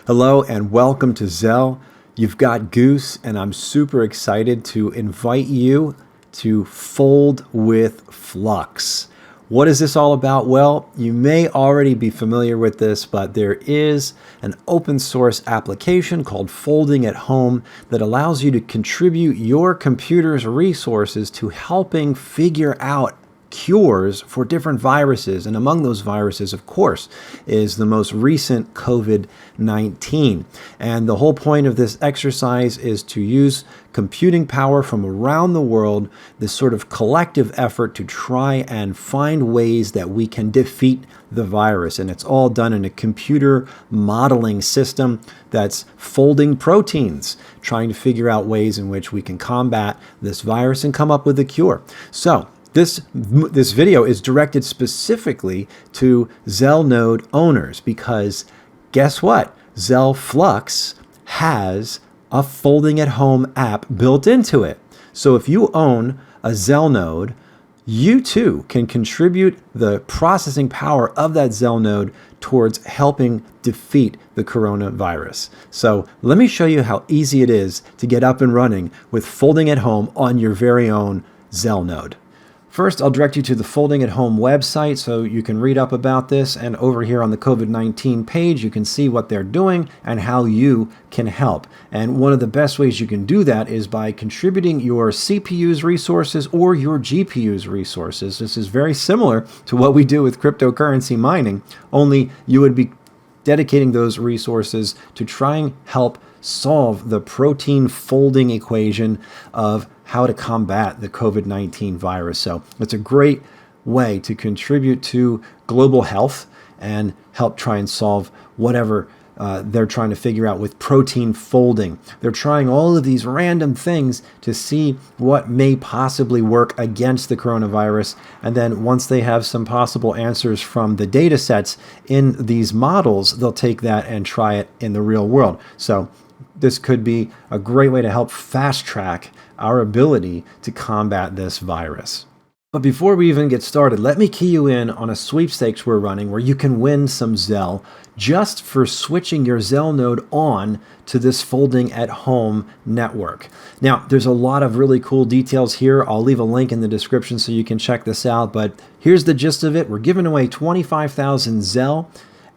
Hello and welcome to Zell. You've got Goose, and I'm super excited to invite you to Fold with Flux. What is this all about? Well, you may already be familiar with this, but there is an open source application called Folding at Home that allows you to contribute your computer's resources to helping figure out cures for different viruses. And among those viruses, of course, is the most recent COVID-19. And the whole point of this exercise is to use computing power from around the world, this sort of collective effort to try and find ways that we can defeat the virus. And it's all done in a computer modeling system that's folding proteins, trying to figure out ways in which we can combat this virus and come up with a cure. So this video is directed specifically to Zell node owners because guess what? Zell Flux has a folding at home app built into it. So if you own a Zell node, you too can contribute the processing power of that Zell node towards helping defeat the coronavirus. So let me show you how easy it is to get up and running with folding at home on your very own Zell node. First, I'll direct you to the Folding at Home website so you can read up about this. And over here on the COVID-19 page, you can see what they're doing and how you can help. And one of the best ways you can do that is by contributing your CPU's resources or your GPU's resources. This is very similar to what we do with cryptocurrency mining, only you would be dedicating those resources to try and help solve the protein folding equation of how to combat the COVID-19 virus. So it's a great way to contribute to global health and help try and solve whatever they're trying to figure out with protein folding. They're trying all of these random things to see what may possibly work against the coronavirus. And then once they have some possible answers from the data sets in these models, they'll take that and try it in the real world. So this could be a great way to help fast track our ability to combat this virus. But before we even get started, let me key you in on a sweepstakes we're running where you can win some Zell just for switching your Zell node on to this Folding at Home network. Now, there's a lot of really cool details here. I'll leave a link in the description so you can check this out. But here's the gist of it. We're giving away 25,000 Zell,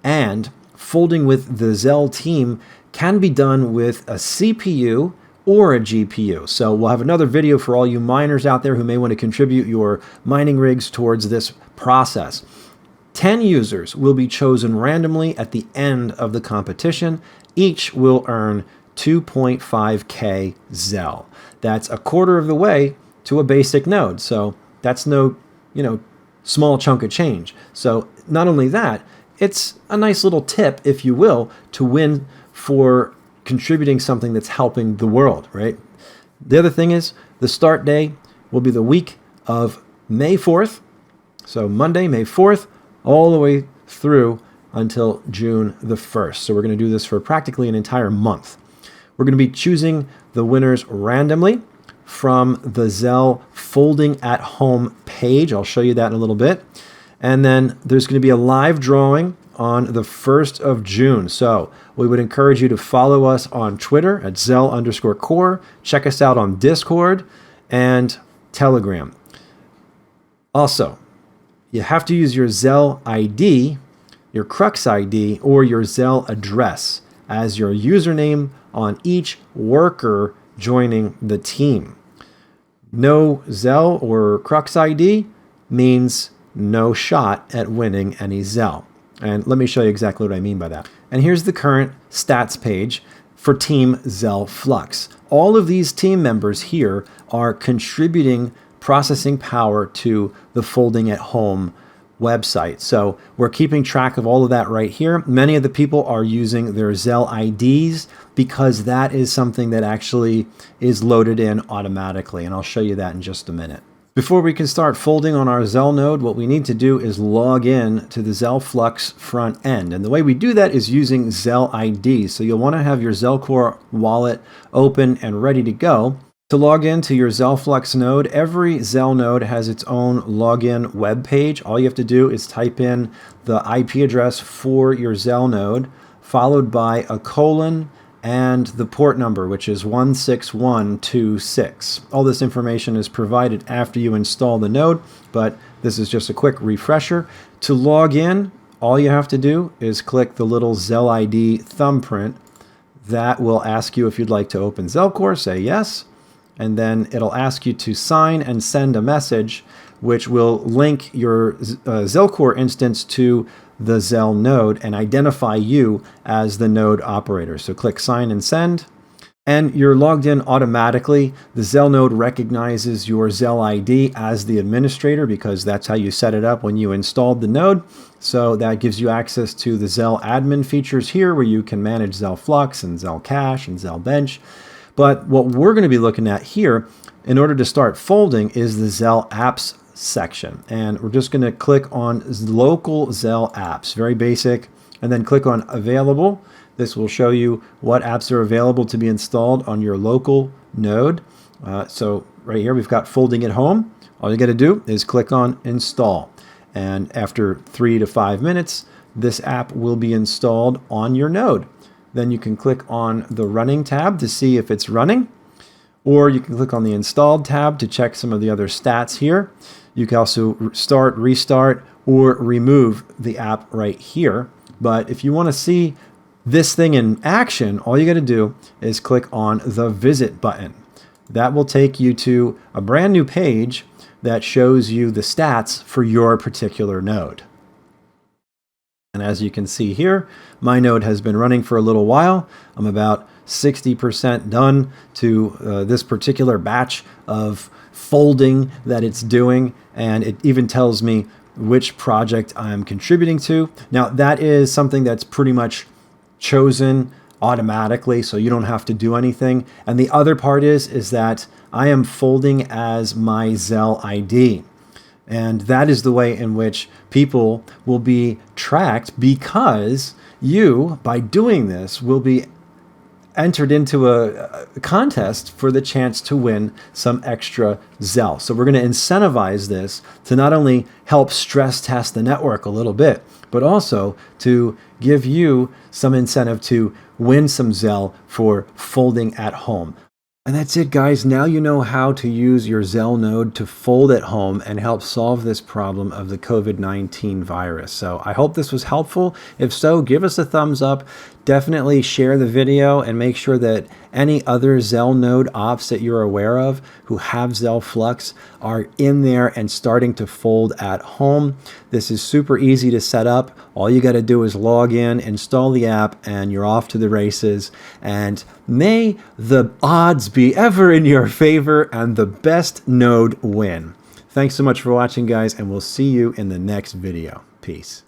and folding with the Zell team can be done with a CPU or a GPU. So we'll have another video for all you miners out there who may want to contribute your mining rigs towards this process. 10 users will be chosen randomly at the end of the competition. Each will earn 2.5K Zell. That's a quarter of the way to a basic node. So that's no, small chunk of change. So not only that, it's a nice little tip, if you will, to win for contributing something that's helping the world, right? The other thing is the start day will be the week of May 4th. So Monday, May 4th, all the way through until June the 1st. So we're going to do this for practically an entire month. We're going to be choosing the winners randomly from the Zell Folding at Home page. I'll show you that in a little bit. And then there's going to be a live drawing on the 1st of June. So we would encourage you to follow us on Twitter at Zell_core. Check us out on Discord and Telegram. Also, you have to use your Zell ID, your Crux ID, or your Zell address as your username on each worker joining the team. No Zell or Crux ID means no shot at winning any Zell. And let me show you exactly what I mean by that. And here's the current stats page for Team Zell Flux. All of these team members here are contributing processing power to the Folding at Home website. So we're keeping track of all of that right here. Many of the people are using their Zell IDs because that is something that actually is loaded in automatically. And I'll show you that in just a minute. Before we can start folding on our Zell node, what we need to do is log in to the Zell Flux front end. And the way we do that is using Zell ID. So you'll want to have your Zell Core wallet open and ready to go. To log in to your Zell Flux node, every Zell node has its own login web page. All you have to do is type in the IP address for your Zell node, followed by a colon and the port number, which is 16126. All this information is provided after you install the node, but this is just a quick refresher. To log in, all you have to do is click the little Zell ID thumbprint. That will ask you if you'd like to open Zellcore, say yes, and then it'll ask you to sign and send a message which will link your Zellcore instance to the Zell node and identify you as the node operator. So click sign and send, and you're logged in automatically. The Zell node recognizes your Zell ID as the administrator because that's how you set it up when you installed the node. So that gives you access to the Zell admin features here where you can manage Zell Flux and Zell Cache and Zell Bench. But what we're going to be looking at here in order to start folding is the Zell apps section. And we're just going to click on local Zell apps, very basic, and then click on available. This will show you what apps are available to be installed on your local node. So right here we've got folding at home. All you got to do is click on install. And after 3 to 5 minutes, this app will be installed on your node. Then you can click on the running tab to see if it's running, or you can click on the installed tab to check some of the other stats here. You can also start, restart, or remove the app right here. But if you want to see this thing in action, all you got to do is click on the visit button. That will take you to a brand new page that shows you the stats for your particular node. And as you can see here, my node has been running for a little while. I'm about 60% done to this particular batch of folding that it's doing, and it even tells me which project I'm contributing to. Now that is something that's pretty much chosen automatically, so you don't have to do anything. And the other part is that I am folding as my Zell ID. And that is the way in which people will be tracked, because you, by doing this, will be entered into a contest for the chance to win some extra Zell. So we're going to incentivize this to not only help stress test the network a little bit, but also to give you some incentive to win some Zell for folding at home. And that's it, guys. Now you know how to use your Zell node to fold at home and help solve this problem of the COVID-19 virus. So I hope this was helpful. If so, give us a thumbs up. Definitely share the video and make sure that any other Zell node ops that you're aware of who have Zell Flux are in there and starting to fold at home. This is super easy to set up. All you got to do is log in, install the app, and you're off to the races. And may the odds be ever in your favor and the best node win. Thanks so much for watching, guys, and we'll see you in the next video. Peace.